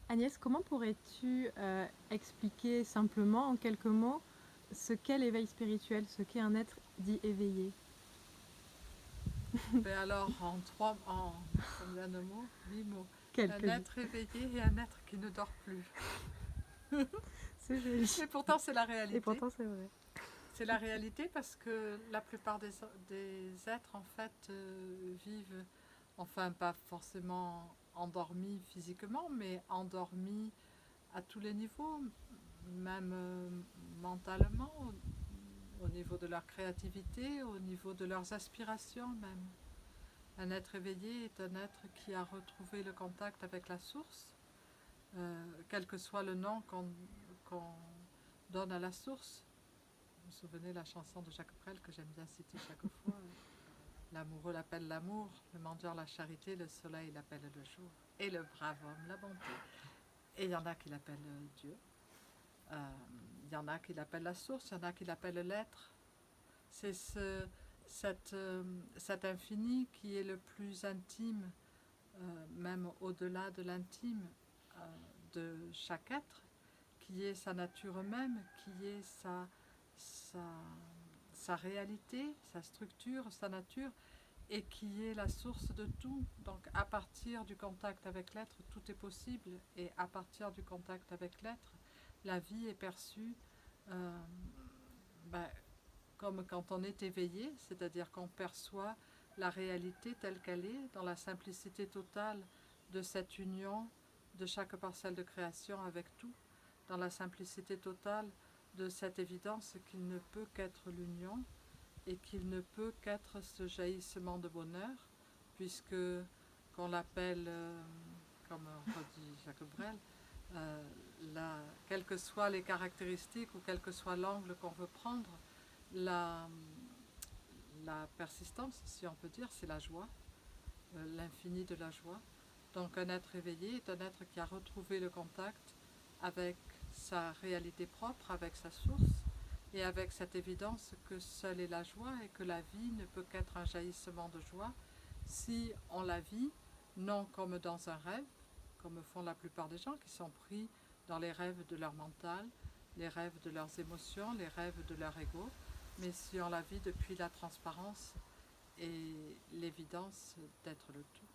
Agnès, comment pourrais-tu expliquer simplement, en quelques mots, ce qu'est l'éveil spirituel, ce qu'est un être dit éveillé? Ben alors, en combien de mots? 8 mots. Un Quelques-uns. être éveillé et un être qui ne dort plus. C'est joli. Et pourtant, c'est la Et réalité. pourtant, c'est vrai. C'est la réalité parce que la plupart des êtres, en fait, vivent, enfin, pas forcément endormis physiquement, mais endormis à tous les niveaux, même mentalement, au niveau de leur créativité, au niveau de leurs aspirations même. Un être éveillé est un être qui a retrouvé le contact avec la source, quel que soit le nom qu'on donne à la source. Vous vous souvenez la chanson de Jacques Brel que j'aime bien citer chaque fois. L'amoureux l'appelle l'amour, le mendiant la charité, le soleil l'appelle le jour, et le brave homme la bonté. Et il y en a qui l'appellent Dieu, il y en a qui l'appellent la source, il y en a qui l'appellent l'être. C'est cet infini qui est le plus intime, même au-delà de l'intime de chaque être, qui est sa nature même, qui est sa, sa réalité, sa structure, sa nature, et qui est la source de tout. Donc à partir du contact avec l'être, tout est possible, et à partir du contact avec l'être, la vie est perçue euh, ben, comme quand on est éveillé, c'est-à-dire qu'on perçoit la réalité telle qu'elle est, dans la simplicité totale de cette union de chaque parcelle de création avec tout, dans la simplicité totale de cette évidence qu'il ne peut qu'être l'union et qu'il ne peut qu'être ce jaillissement de bonheur, puisque qu'on l'appelle, comme redit Jacques Brel, euh, quelles que soient les caractéristiques ou quel que soit l'angle qu'on veut prendre, la, la persistance, si on peut dire, c'est la joie, l'infini de la joie. Donc un être éveillé est un être qui a retrouvé le contact avec sa réalité propre, avec sa source, et avec cette évidence que seule est la joie et que la vie ne peut qu'être un jaillissement de joie si on la vit non comme dans un rêve, comme font la plupart des gens qui sont pris dans les rêves de leur mental, les rêves de leurs émotions, les rêves de leur ego, mais si on la vit depuis la transparence et l'évidence d'être le tout.